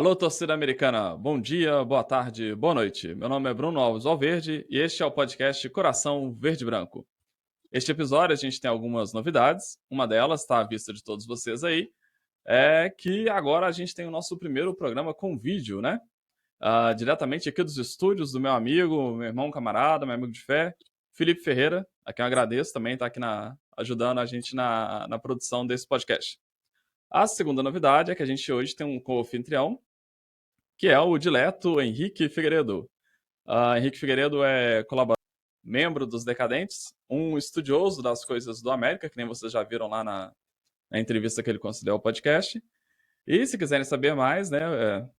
Alô, torcida americana, bom dia, boa tarde, boa noite. Meu nome é Bruno Alves Valverde e este é o podcast Coração Verde e Branco. Este episódio a gente tem algumas novidades, uma delas está à vista de todos vocês aí, é que agora a gente tem o nosso primeiro programa com vídeo, né? Diretamente aqui dos estúdios do meu amigo, meu irmão camarada, meu amigo de fé, Felipe Ferreira, a quem eu agradeço também, está aqui ajudando a gente na produção desse podcast. A segunda novidade é que a gente hoje tem um co-anfitrião, que é o dileto Henrique Figueiredo. Henrique Figueiredo é colaborador, membro dos Decadentes, um estudioso das coisas do América, que nem vocês já viram lá na entrevista que ele concedeu ao podcast. E se quiserem saber mais, né,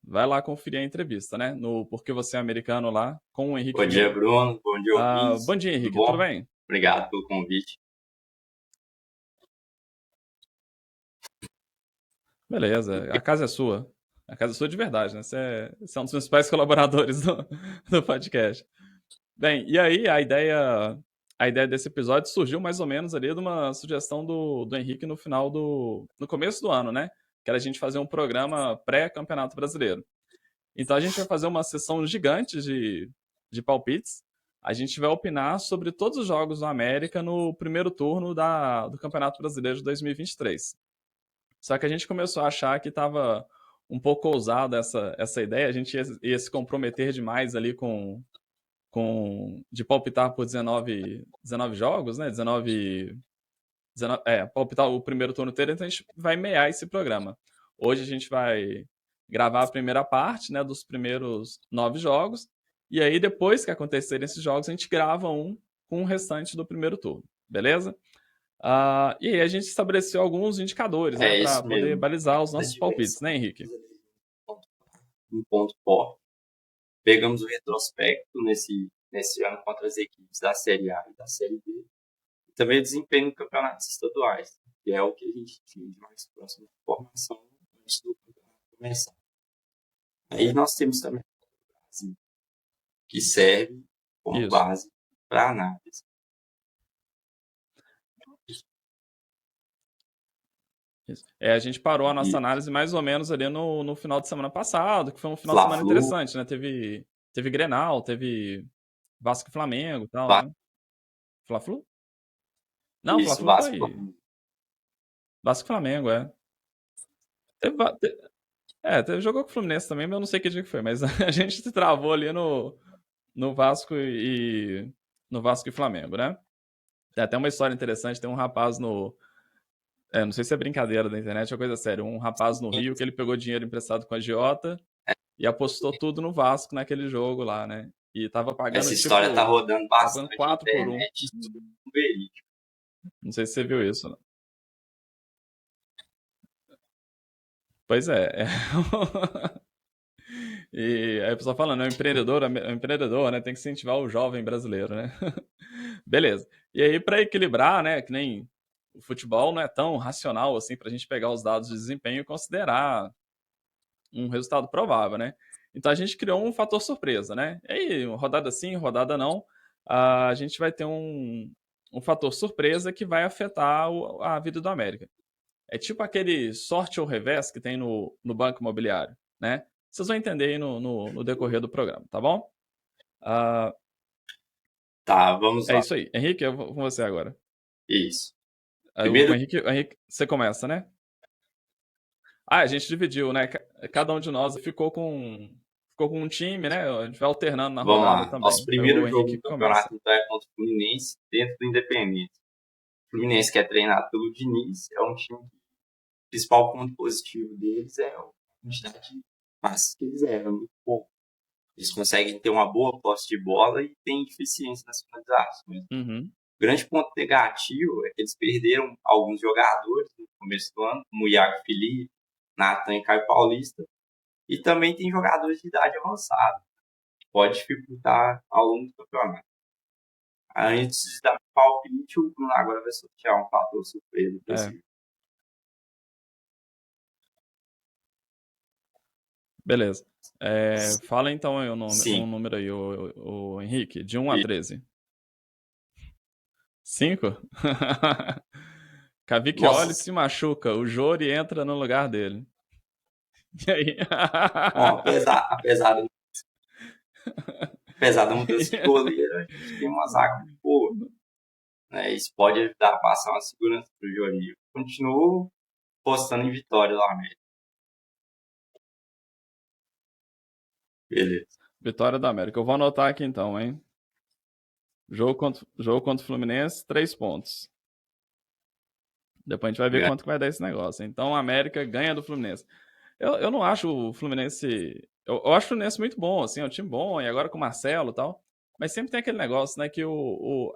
vai lá conferir a entrevista, né, no Porque Você é Americano lá, com o Henrique Bom dia, Figueiredo. Bruno. Bom dia, ouvintes. Bom dia, Tudo Henrique, tudo bom? bem? Obrigado pelo convite. Beleza, a casa é sua. A casa é sua de verdade, né? Você é um dos principais colaboradores do podcast. Bem, e aí a ideia desse episódio surgiu mais ou menos ali de uma sugestão do Henrique no começo do ano, né? Que era a gente fazer um programa pré-campeonato brasileiro. Então a gente vai fazer uma sessão gigante de palpites. A gente vai opinar sobre todos os jogos do América no primeiro turno do Campeonato Brasileiro de 2023. Só que a gente começou a achar que estava um pouco ousada essa ideia, a gente ia se comprometer demais ali de palpitar por 19 jogos, né? 19, palpitar o primeiro turno inteiro, então a gente vai meiar esse programa. Hoje a gente vai gravar a primeira parte, né, dos primeiros 9 jogos, e aí depois que acontecerem esses jogos, a gente grava um com o restante do primeiro turno, beleza? E aí a gente estabeleceu alguns indicadores, né, É para isso poder mesmo. balizar os A nossos palpites, diversão. né, Henrique? Um ponto forte. Pegamos o retrospecto nesse ano contra as equipes da Série A e da Série B. E também o desempenho em campeonatos estaduais, que é o que a gente tinha de mais próxima informação antes do campeonato começar. Aí nós temos também o Brasil, que serve como Isso. base para análise. Isso. A gente parou a nossa E análise mais ou menos ali no final de semana passado, que foi um final de semana Fla-Flu, interessante, né? Teve Grenal, teve Vasco e Flamengo e tal, né? Fla-Flu? Não, isso, Fla-Flu Vasco, foi Vasco e Flamengo, é. Teve, jogou com o Fluminense também, mas eu não sei que dia que foi, mas a gente se travou ali no Vasco no Vasco e Flamengo, né? Tem até uma história interessante, tem um rapaz não sei se é brincadeira da internet ou coisa séria, um rapaz no Rio que ele pegou dinheiro emprestado com a agiota e apostou tudo no Vasco naquele jogo lá, né? E tava pagando, essa história tá rodando tava pagando bastante na 4 por 1. internet, tudo verídico. Não sei se você viu isso, né? Pois é. E aí o pessoal falando, é um empreendedor, né? Tem que incentivar o jovem brasileiro, né? Beleza. E aí, para equilibrar, né? Que nem o futebol não é tão racional assim pra gente pegar os dados de desempenho e considerar um resultado provável, né? Então a gente criou um fator surpresa, né? E aí, rodada sim, rodada não, a gente vai ter um fator surpresa que vai afetar a vida do América. É tipo aquele sorte ou revés que tem no banco imobiliário, né? Vocês vão entender aí no decorrer do programa, tá bom? Ah, Tá, vamos é lá. isso aí. Henrique, eu vou com você agora. Isso. O Primeiro, Henrique, você começa, né? A gente dividiu, né? Cada um de nós ficou com um time, né? A gente vai alternando na vamos rodada lá. Nosso também. primeiro O jogo Henrique no começa. campeonato então, é contra o Fluminense, dentro do Independente. O Fluminense, que é treinado pelo Diniz, é um time que o principal ponto positivo deles é a quantidade de passes que eles erram, muito pouco. Eles conseguem ter uma boa posse de bola e têm eficiência nas finalizações. Uhum. O grande ponto negativo é que eles perderam alguns jogadores no começo do ano, como o Iago Felipe, Nathan e Caio Paulista, e também tem jogadores de idade avançada, que pode dificultar ao longo do campeonato. Antes de dar palpite, o Bruno agora vai sortear um fator surpresa para esse É, jogo. beleza. Fala então aí um Sim, número aí, o Henrique, de 1 a e 13. 5? Cavicchioli nossa, se machuca, o Jori entra no lugar dele. E aí? Bom, apesar da mudança de goleiro, a gente tem uma zaga muito boa, né? Isso pode ajudar a passar uma segurança pro Jorginho. Continuo postando em vitória lá mesmo. Beleza. Vitória da América. Eu vou anotar aqui então, hein? Jogo contra o Fluminense, 3 pontos. Depois a gente vai ver quanto que vai dar esse negócio. Então a América ganha do Fluminense. Eu não acho o Fluminense. Eu acho o Fluminense muito bom, assim, é um time bom, e agora com o Marcelo e tal. Mas sempre tem aquele negócio, né, que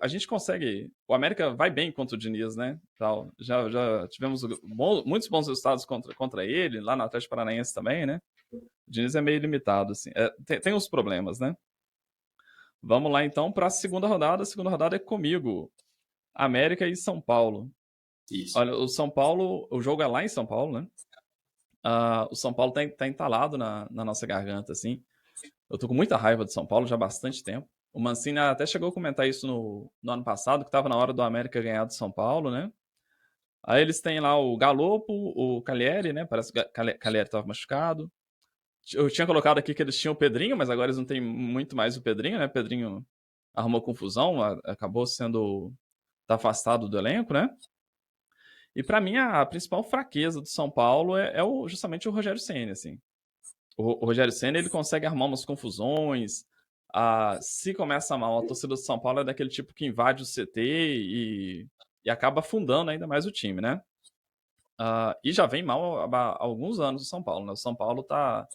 a gente consegue. O América vai bem contra o Diniz, né? Tal. Já tivemos muitos bons resultados contra ele, lá no Atlético Paranaense também, né? O Diniz é meio limitado, assim. Tem uns problemas, né? Vamos lá então para a segunda rodada. A segunda rodada é comigo. América e São Paulo. Isso. Olha, o São Paulo, o jogo é lá em São Paulo, né? O São Paulo tá entalado na nossa garganta, assim. Eu tô com muita raiva do São Paulo já há bastante tempo. O Mancini até chegou a comentar isso no ano passado, que tava na hora do América ganhar do São Paulo, né? Aí eles têm lá o Galopo, o Cagliari, né? Parece que o Cagliari tava machucado. Eu tinha colocado aqui que eles tinham o Pedrinho, mas agora eles não têm muito mais o Pedrinho, né? Pedrinho arrumou confusão, acabou sendo tá afastado do elenco, né? E para mim a principal fraqueza do São Paulo justamente o Rogério Ceni, assim. O Rogério Ceni ele consegue arrumar umas confusões. Se começa mal, a torcida do São Paulo é daquele tipo que invade o CT e acaba afundando ainda mais o time, né? E já vem mal há alguns anos o São Paulo, né? O São Paulo tá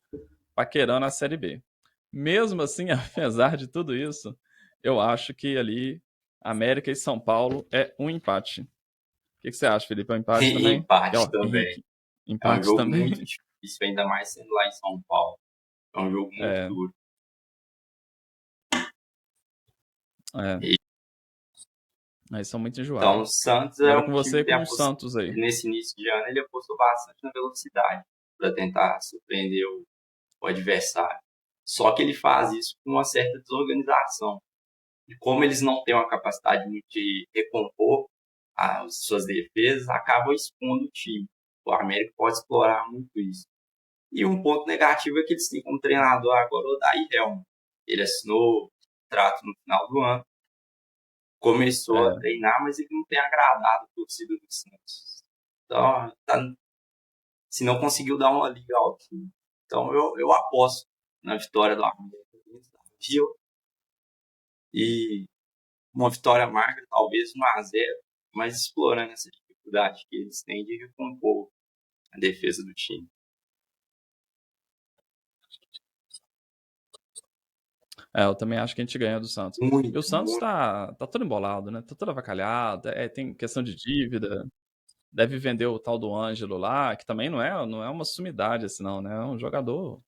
paquerando a Série B. Mesmo assim, apesar de tudo isso, eu acho que ali América e São Paulo é um empate. O que você acha, Felipe? É um empate também? E, Empate ó, também. Henrique, É um empate jogo muito também. difícil, ainda mais sendo lá em São Paulo. É um jogo muito É, duro. é. Aí são muito Então, o enjoados. Santos é Agora um com time você que tem com a o Santos aí. nesse início de ano ele apostou bastante na velocidade para tentar surpreender o adversário. Só que ele faz isso com uma certa desorganização. E como eles não têm uma capacidade muito de recompor as suas defesas, acabam expondo o time. O América pode explorar muito isso. E um ponto negativo é que eles têm como treinador agora o Odair Helma. Ele assinou o contrato no final do ano, começou a É, treinar, mas ele não tem agradado a torcida do Santos. Então, se não conseguiu dar uma liga ao time. Então, eu aposto na vitória do América e uma vitória marca, talvez 1-0, mas explorando essa dificuldade que eles têm de recompor a defesa do time. eu também acho que a gente ganha do Santos. E o Muito, Santos muito. tá todo embolado, né? Tá todo avacalhado, tem questão de dívida. Deve vender o tal do Ângelo lá, que também não é uma sumidade assim, não, né? É um jogador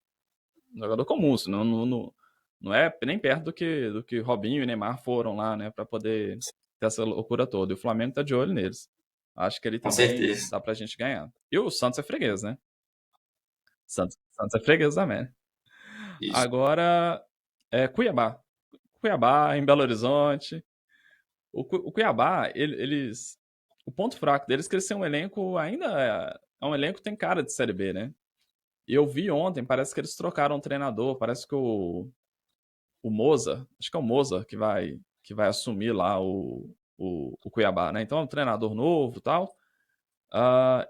comum, assim, não é nem perto do que Robinho e Neymar foram lá, né? Pra poder ter essa loucura toda. E o Flamengo tá de olho neles. Acho que ele Com também certeza. dá pra gente ganhar. E o Santos é freguês, né? Santos é freguês da América. Isso. Agora, Cuiabá. Cuiabá, em Belo Horizonte. O Cuiabá, eles. O ponto fraco deles é que eles têm um elenco ainda. É um elenco que tem cara de Série B, né? E eu vi ontem, parece que eles trocaram um treinador. Parece que o Moza, acho que é o Moza que vai assumir lá o Cuiabá, né? Então é um treinador novo e tal.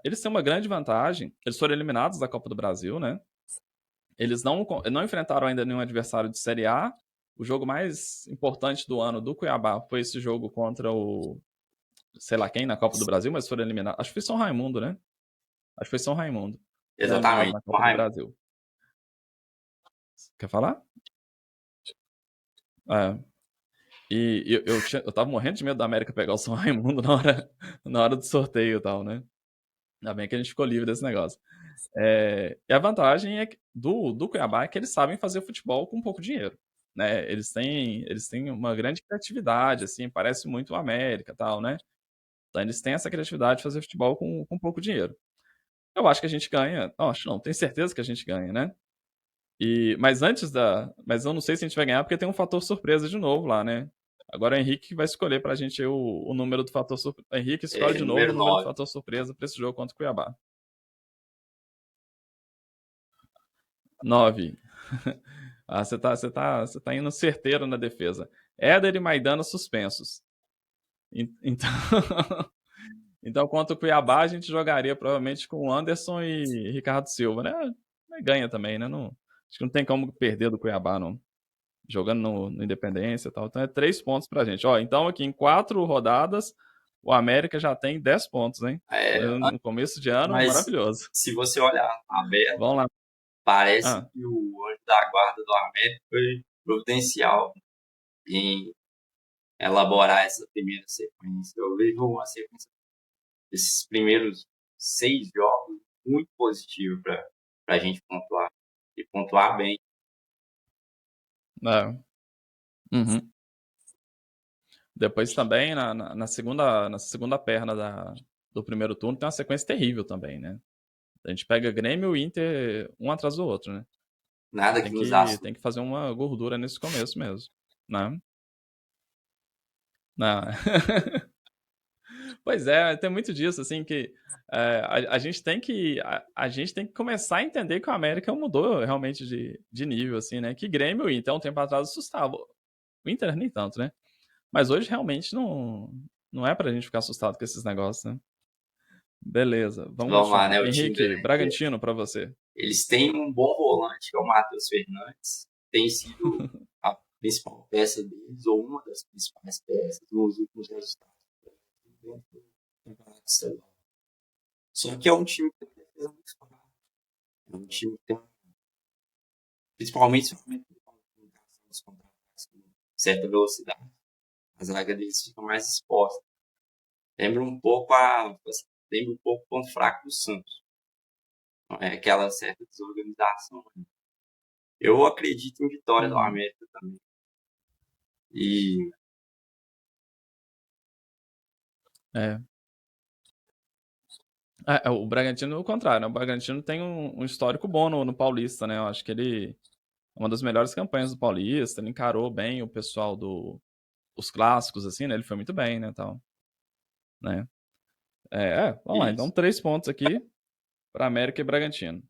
Eles têm uma grande vantagem. Eles foram eliminados da Copa do Brasil, né? Eles não enfrentaram ainda nenhum adversário de Série A. O jogo mais importante do ano do Cuiabá foi esse jogo contra o sei lá quem na Copa do Brasil, mas foram eliminados. Acho que foi São Raimundo, né? Acho que foi São Raimundo. Foram eliminados Exatamente. na Copa do Brasil. Quer falar? É. E eu tava morrendo de medo da América pegar o São Raimundo na hora do sorteio e tal, né? Ainda bem que a gente ficou livre desse negócio. E a vantagem do Cuiabá é que eles sabem fazer futebol com pouco dinheiro. Né? Eles têm uma grande criatividade, assim, parece muito o América e tal, né? Então eles têm essa criatividade de fazer futebol com pouco dinheiro. Eu acho que a gente ganha. Não, acho não, tenho certeza que a gente ganha, né? Mas eu não sei se a gente vai ganhar porque tem um fator surpresa de novo lá, né? Agora o Henrique vai escolher pra gente o número do fator surpresa. Henrique escolhe de novo o Número número do 9. fator surpresa pra esse jogo contra o Cuiabá. 9. Ah, você tá indo certeiro na defesa. Éder e Maidana suspensos. Então, então, contra o Cuiabá, a gente jogaria provavelmente com Anderson e Ricardo Silva, né? Ganha também, né? Não, acho que não tem como perder do Cuiabá, não. Jogando no Independência e tal. Então é 3 pontos pra gente. Ó, então aqui em 4 rodadas, o América já tem 10 pontos, hein? É, No começo de ano, mas maravilhoso. se você olhar a tabela, Vamos lá. parece Ah, que o anjo da guarda do América foi providencial em elaborar essa primeira sequência. Eu vejo uma sequência desses primeiros 6 jogos muito positiva para a gente pontuar. E pontuar bem. é. Uhum. Depois também, na segunda perna do primeiro turno, tem uma sequência terrível também, né? A gente pega Grêmio e Inter um atrás do outro, né? Nada Tem que nos que, assuste. tem que fazer uma gordura nesse começo mesmo, né? Não. Pois é, tem muito disso, assim, que a gente tem que começar a entender que o América mudou realmente de nível, assim, né? Que Grêmio e Inter, um tempo atrás, assustava. O Inter nem tanto, né? Mas hoje realmente não é pra gente ficar assustado com esses negócios, né? Beleza, vamos Vamos lá, né? continuar. O time do Henrique, Inter. Bragantino pra você. Eles têm um bom volante, que é o Matheus Fernandes. Tem sido a principal peça deles, ou uma das principais peças, nos últimos resultados dentro do campeonato estadual. Só que é um time que tem defesa muito fraca. É um time que tem, principalmente nos contra-ataques com certa velocidade, a zaga deles fica mais exposta. Lembra um pouco o ponto fraco do Santos. É aquela certa desorganização. Eu acredito em vitória do Uhum. América também. E É. O Bragantino, o contrário, né? O Bragantino tem um histórico bom no Paulista, né? Eu acho que ele uma das melhores campanhas do Paulista, ele encarou bem o pessoal os clássicos, assim, né? Ele foi muito bem, né, tal, né? Vamos lá, então isso. 3 pontos aqui para América e Bragantino.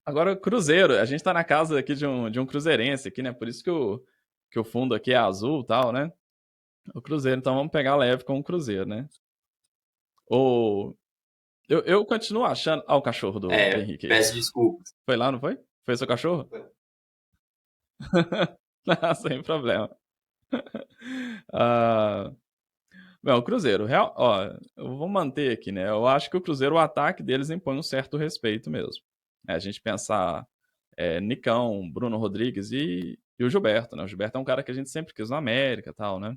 Agora, Cruzeiro, a gente tá na casa aqui de um cruzeirense aqui, né? Por isso que o fundo aqui é azul e tal, né? O Cruzeiro, então vamos pegar leve com o Cruzeiro, né? O, eu continuo achando. Ah, o cachorro do Henrique aí. Peço desculpas. Foi lá, não foi? Foi seu cachorro? Não, sem problema. Ah, Bom, o Cruzeiro, ó, eu vou manter aqui, né? Eu acho que o Cruzeiro, o ataque deles impõe um certo respeito mesmo. A gente pensar Nicão, Bruno Rodrigues e o Gilberto, né? O Gilberto é um cara que a gente sempre quis no América e tal, né?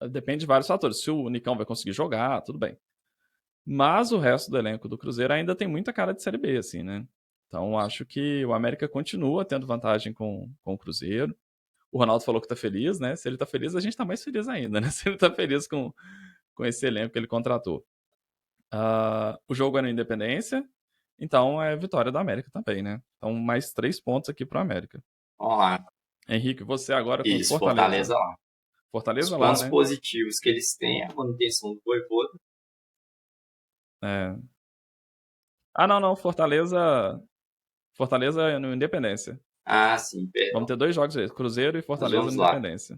Depende de vários fatores. Se o Nicão vai conseguir jogar, tudo bem. Mas o resto do elenco do Cruzeiro ainda tem muita cara de Série B, assim, né? Então acho que o América continua tendo vantagem com o Cruzeiro. O Ronaldo falou que tá feliz, né? Se ele tá feliz, a gente tá mais feliz ainda, né? Se ele tá feliz com esse elenco que ele contratou. O jogo é no Independência, então é vitória do América também, né? Então mais 3 pontos aqui pro América. Vamos lá. Henrique, você agora com Isso, Fortaleza. Fortaleza lá. Os Fortaleza lá, pontos né? positivos que eles têm é a manutenção do Vojvoda. É. Ah, não, não. Fortaleza é no Independência. Ah, sim, Vamos perdão. ter 2 jogos aí, Cruzeiro e Mas Fortaleza vamos no lá. Independência.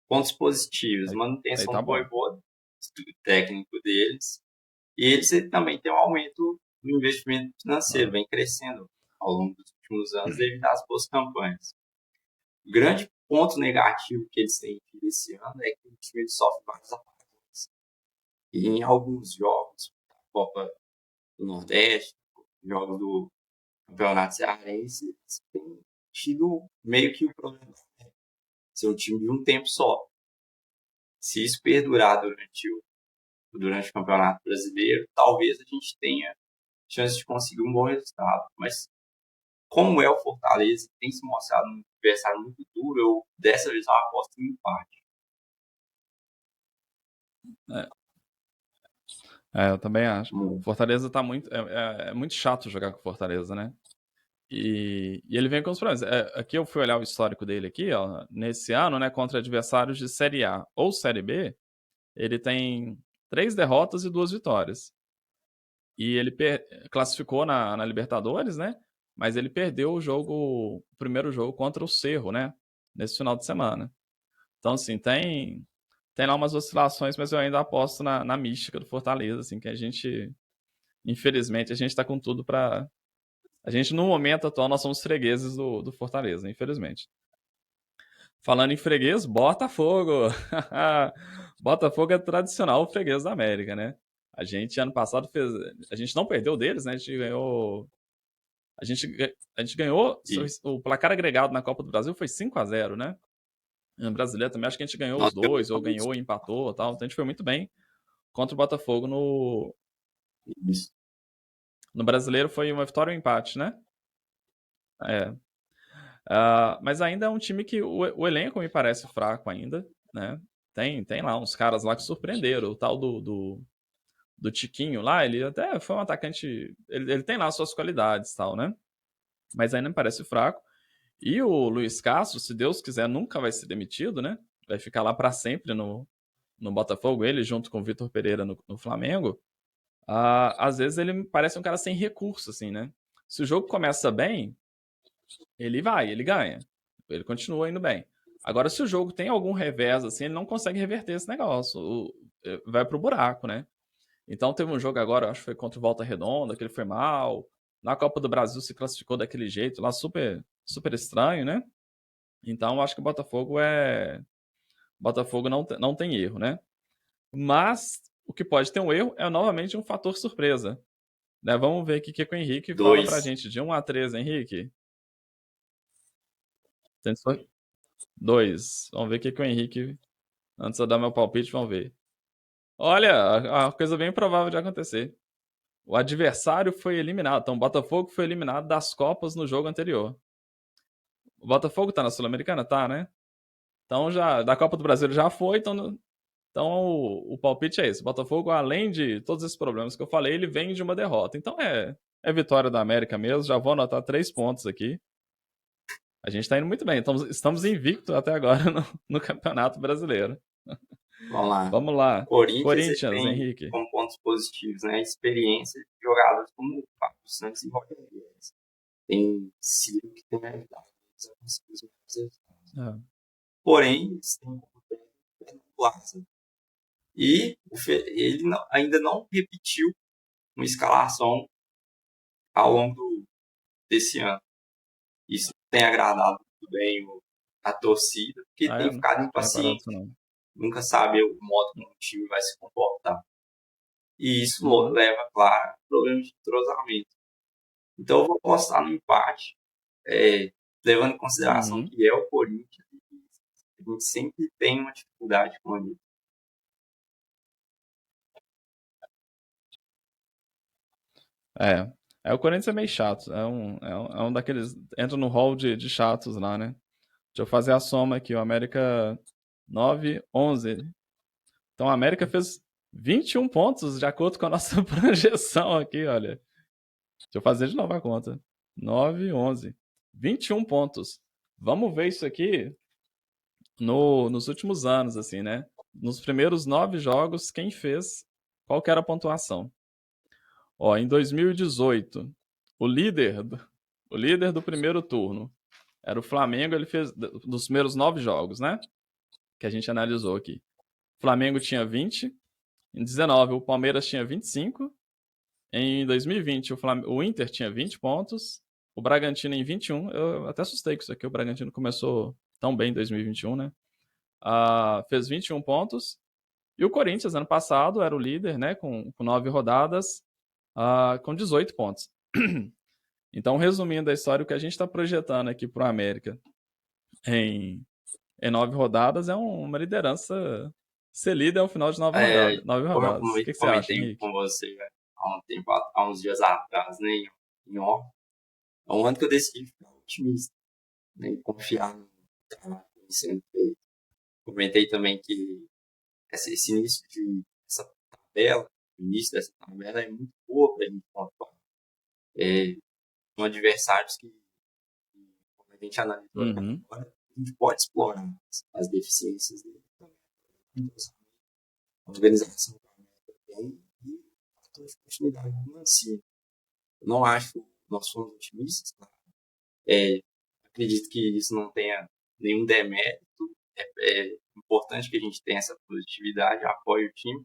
Pontos positivos, Aí manutenção tá do bom. Vojvoda, estudo técnico deles. E eles também têm um aumento do investimento financeiro, Ah, vem crescendo ao longo dos últimos anos devido às boas campanhas. O grande ponto negativo que eles têm tido esse ano é que o time sofre vários apagões. E em alguns jogos, Copa do Nordeste, jogos do Campeonato Cearense, eles têm tido meio que o problema de ser um time de um tempo só. Se isso perdurar durante o Campeonato Brasileiro, talvez a gente tenha chance de conseguir um bom resultado. Mas como é o Fortaleza, tem se mostrado um adversário muito duro, eu dessa vez eu aposto em empate. eu também acho. Muito. Fortaleza tá muito. É muito chato jogar com Fortaleza, né? E ele vem com os problemas. Aqui eu fui olhar o histórico dele aqui, ó. Nesse ano, né, contra adversários de Série A ou Série B, ele tem 3 derrotas e 2 vitórias. E ele classificou na Libertadores, né? mas ele perdeu o primeiro jogo contra o Cerro, né? Nesse final de semana. Então, assim, tem lá umas oscilações, mas eu ainda aposto na mística do Fortaleza, assim, que a gente, infelizmente, a gente tá com tudo pra... A gente, no momento atual, nós somos fregueses do Fortaleza, infelizmente. Falando em freguês, Botafogo! Botafogo é tradicional freguês da América, né? A gente, ano passado, fez... A gente não perdeu deles, né? A gente ganhou... A gente ganhou... E O placar agregado na Copa do Brasil foi 5-0, né? No brasileiro também, acho que a gente ganhou os nós dois, ou ganhou e empatou e tal. Então a gente foi muito bem contra o Botafogo isso. no brasileiro. Foi uma vitória ou um empate, né? É. Mas ainda é um time que o elenco me parece fraco ainda, né? Tem lá uns caras lá que surpreenderam. O tal do Tiquinho lá, ele até foi um atacante. Ele tem lá suas qualidades e tal, né? Mas ainda me parece fraco. E o Luiz Castro, se Deus quiser, nunca vai ser demitido, né? Vai ficar lá para sempre no Botafogo, ele junto com o Vitor Pereira no Flamengo. Às vezes ele me parece um cara sem recurso, assim, né? Se o jogo começa bem, ele ganha. Ele continua indo bem. Agora, se o jogo tem algum revés, assim, ele não consegue reverter esse negócio. Vai pro buraco, né? Então teve um jogo agora, acho que foi contra o Volta Redonda, que ele foi mal. Na Copa do Brasil se classificou daquele jeito lá, super, super estranho, né? Então acho que o Botafogo não tem erro, né? Mas o que pode ter um erro é novamente um fator surpresa. Né? Vamos ver o que o Henrique fala pra 2. gente. De 1-13, Henrique. Tem só 2. Vamos ver o que o Henrique. Antes de eu dar meu palpite, vamos ver. Olha, a coisa bem provável de acontecer. O adversário foi eliminado. Então, o Botafogo foi eliminado das Copas no jogo anterior. O Botafogo tá na Sul-Americana? Tá, né? Então, já da Copa do Brasil ele já foi. Então o palpite é esse. O Botafogo, além de todos esses problemas que eu falei, ele vem de uma derrota. Então é vitória da América mesmo. Já vou anotar 3 pontos aqui. A gente tá indo muito bem. Estamos invictos até agora no Campeonato Brasileiro. Vamos lá. Vamos lá. Corinthians ele Corinthians, tem Henrique. como pontos positivos, né? Experiência de jogadores como o Fábio Santos e Roger Guedes. Tem Ciro que tem ajudado eles a conseguir os melhores resultados. Porém, eles têm como técnico Plaza. E ele ainda não repetiu uma escalação ao longo desse ano. Isso tem agradado muito bem a torcida, porque tem Eu não ficado tinha reparado impaciente. isso, não. Nunca sabe o modo como o time vai se comportar. E isso Uhum. leva, claro, a problemas de entrosamento. Então eu vou apostar no empate, levando em consideração Uhum. que é o Corinthians. A gente sempre tem uma dificuldade com ele. É. O Corinthians é meio chato. É um daqueles. Entra no hall de chatos lá, né? Deixa eu fazer a soma aqui. O América 9, 11. Então a América fez 21 pontos, de acordo com a nossa projeção aqui, olha. Deixa eu fazer de novo a conta. 9, 11. 21 pontos. Vamos ver isso aqui nos últimos anos, assim, né? Nos primeiros 9 jogos, quem fez, qual que era a pontuação? Ó, em 2018, o líder do primeiro turno era o Flamengo, ele fez dos primeiros 9 jogos, né? Que a gente analisou aqui. O Flamengo tinha 20, em 19 o Palmeiras tinha 25, em 2020 o Inter tinha 20 pontos, o Bragantino em 21, eu até assustei com isso aqui, o Bragantino começou tão bem em 2021, né? Fez 21 pontos, e o Corinthians, ano passado, era o líder, né? Com 9 rodadas, com 18 pontos. Então, resumindo a história, o que a gente está projetando aqui para o América em 9 rodadas é uma liderança ser líder ao final de 9 rodadas. 9 Como eu rodadas. O que você acha, comentei Henrique? com você há uns dias atrás, né, em off, é um ano que eu decidi ficar otimista, né, e confiar no trabalho que vem sendo feito. Comentei também que esse início essa tabela, o início dessa tabela é muito boa para a gente pontuar. São adversários que, como a gente analisou até Uhum. agora, a gente pode explorar as deficiências dele também. A organização que a América tem e a continuidade do Mancini. Eu não acho nós somos otimistas, claro. Acredito que isso não tenha nenhum demérito. É importante que a gente tenha essa positividade, apoie o time,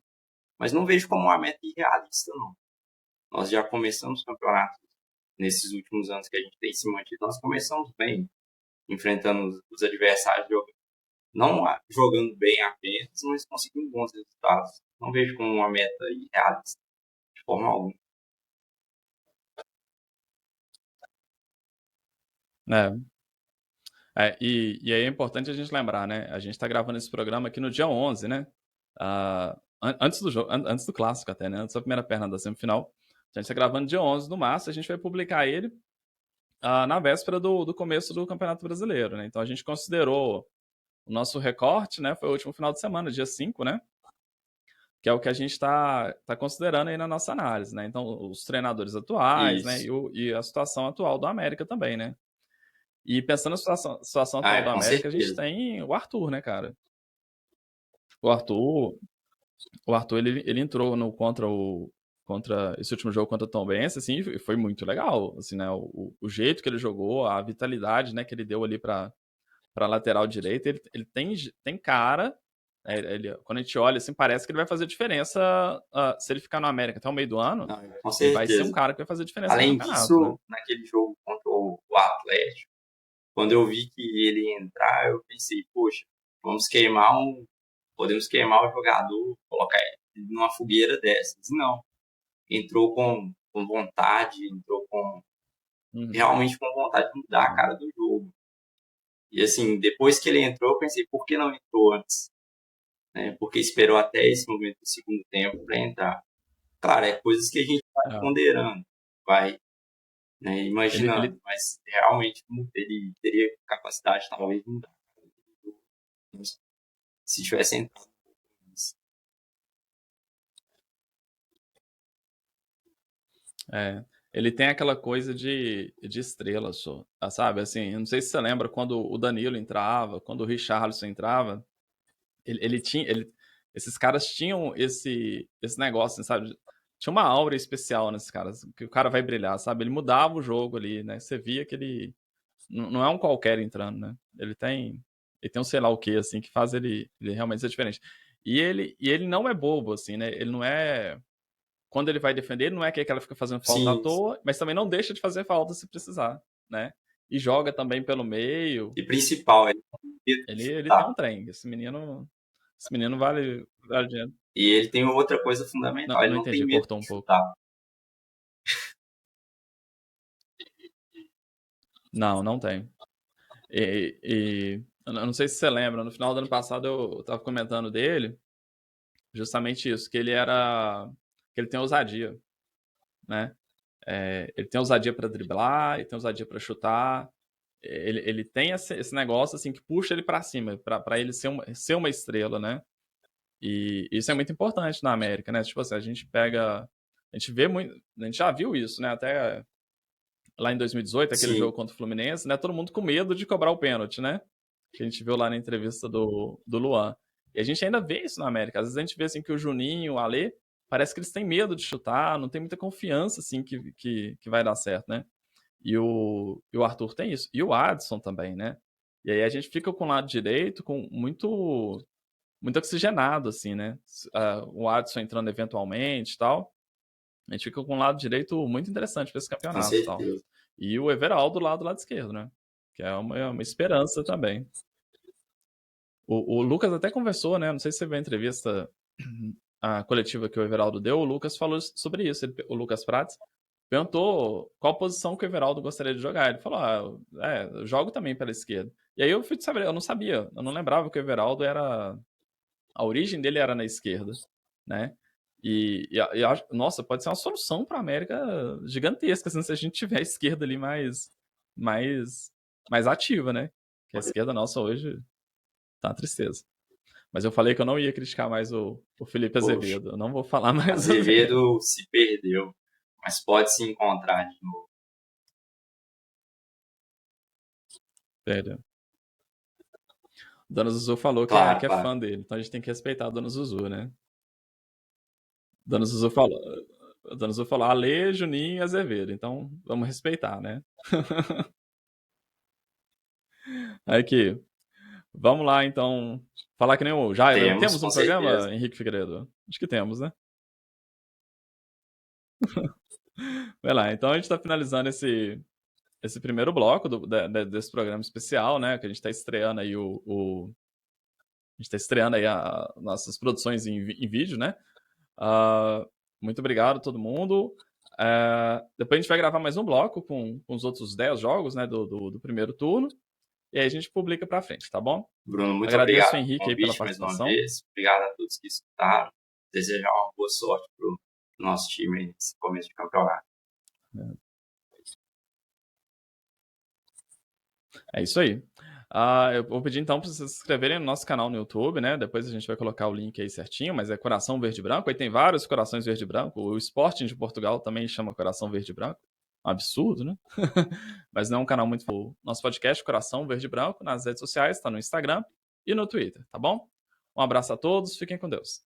mas não vejo como uma meta irrealista, não. Nós já começamos o campeonato nesses últimos anos que a gente tem se mantido, nós começamos bem, enfrentando os adversários, não jogando bem apenas, mas conseguindo bons resultados. Não vejo como uma meta irrealista, de forma alguma. E aí é importante a gente lembrar, né? A gente está gravando esse programa aqui no dia 11, né? Antes do jogo, antes do clássico até, né? Antes da primeira perna da semifinal. A gente está gravando dia 11 do março, a gente vai publicar ele na véspera do começo do Campeonato Brasileiro, né? Então a gente considerou o nosso recorte, né? Foi o último final de semana, dia 5, né? Que é o que a gente está considerando aí na nossa análise, né? Então, os treinadores atuais, né? E a situação atual do América também, né? E pensando na situação atual do Com América, a gente certeza. tem o Arthur, né, cara? O Arthur ele entrou contra esse último jogo contra o Tombense, assim, e foi muito legal, assim, né? O jeito que ele jogou, a vitalidade, né, que ele deu ali para lateral direita, ele tem cara, quando a gente olha, assim, parece que ele vai fazer diferença se ele ficar no América até o meio do ano. Com Ele vai ser um certeza. cara que vai fazer diferença no Além campeonato, né? disso, naquele jogo contra o Atlético, quando eu vi que ele ia entrar, eu pensei, poxa, podemos queimar o jogador, colocar ele numa fogueira dessas. Não. Entrou com vontade, entrou realmente com vontade de mudar a cara do jogo. E assim, depois que ele entrou, eu pensei, por que não entrou antes? Né? Porque esperou até esse momento do segundo tempo para entrar. Claro, é coisas que a gente vai ponderando, vai, né, imaginando, mas realmente ele teria capacidade talvez de mudar. Se tivesse entrado. Ele tem aquela coisa de estrela, só, sabe? Assim, eu não sei se você lembra quando o Danilo entrava, quando o Richarlison entrava, esses caras tinham esse negócio, sabe? Tinha uma aura especial nesses caras, que o cara vai brilhar, sabe? Ele mudava o jogo ali, né? Você via que ele não é um qualquer entrando, né? Ele tem um sei lá o que, assim, que faz ele realmente ser diferente. E ele não é bobo, assim, né? Ele não é. Quando ele vai defender, ele não é que ela fica fazendo falta à toa, mas também não deixa de fazer falta se precisar, né? E joga também pelo meio. E principal, Ele tem um trem. Esse menino vale dinheiro. E ele tem outra coisa fundamental, ele Não não tem entendi, medo cortou um de pouco. chutar. Não tem. Eu não sei se você lembra, no final do ano passado eu tava comentando dele, justamente isso, que ele tem ousadia, né? Ele tem ousadia para driblar, ele tem ousadia para chutar, ele tem esse negócio assim que puxa ele para cima, para ele ser uma estrela, né? E isso é muito importante na América, né? Tipo assim, a gente vê muito, a gente já viu isso, né? Até lá em 2018, aquele Sim. jogo contra o Fluminense, né? Todo mundo com medo de cobrar o pênalti, né? Que a gente viu lá na entrevista do Luan. E a gente ainda vê isso na América. Às vezes a gente vê assim que o Juninho, o Alê, parece que eles têm medo de chutar, não tem muita confiança assim que vai dar certo, né? E o Arthur tem isso. E o Adson também, né? E aí a gente fica com o lado direito com muito oxigenado, assim, né? O Adson entrando eventualmente e tal. A gente fica com um lado direito muito interessante para esse Com campeonato e tal. certeza. E o Everaldo lá do lado esquerdo, né? Que é uma esperança também. O Lucas até conversou, né? Não sei se você viu a entrevista, a coletiva que o Everaldo deu. O Lucas falou sobre isso. O Lucas Prates perguntou qual posição que o Everaldo gostaria de jogar. Ele falou: eu jogo também pela esquerda. E aí eu fui saber, eu não sabia, eu não lembrava que o Everaldo era. A origem dele era na esquerda, né? Nossa, pode ser uma solução para a América gigantesca, assim, se a gente tiver a esquerda ali mais ativa, né? Que a esquerda nossa hoje tá uma tristeza. Mas eu falei que eu não ia criticar mais o Felipe Poxa, Azevedo. Eu não vou falar mais o dele. Azevedo se perdeu, mas pode se encontrar de novo. Sério. Dona Zuzu falou que Claro, é claro. fã dele, então a gente tem que respeitar a Dona Zuzu, né? Dona Zuzu falou. O Dona Azul falou Ale, Juninho e Azevedo. Então, vamos respeitar, né? Aqui. Vamos lá, então. Falar que nem o Jairo. Temos com um programa, certeza. Henrique Figueiredo? Acho que temos, né? Vai lá. Então, a gente está finalizando esse primeiro bloco desse programa especial, né? Que a gente está estreando aí a gente está estreando aí as nossas produções em vídeo, né? Muito obrigado a todo mundo. Depois a gente vai gravar mais um bloco com os outros 10 jogos, né? Do primeiro turno. E aí a gente publica pra frente, tá bom? Bruno, muito Agradeço obrigado o pelo Henrique aí pela convite mais uma participação. vez. Obrigado a todos que escutaram. Desejar uma boa sorte pro nosso time nesse começo de campeonato. É isso aí. Eu vou pedir então para vocês se inscreverem no nosso canal no YouTube, né? Depois a gente vai colocar o link aí certinho, mas é Coração Verde e Branco. Aí tem vários Corações Verde e Branco. O Sporting de Portugal também chama Coração Verde e Branco. Um absurdo, né? Mas não é um canal muito. Nosso podcast Coração Verde e Branco nas redes sociais, tá no Instagram e no Twitter, tá bom? Um abraço a todos, fiquem com Deus.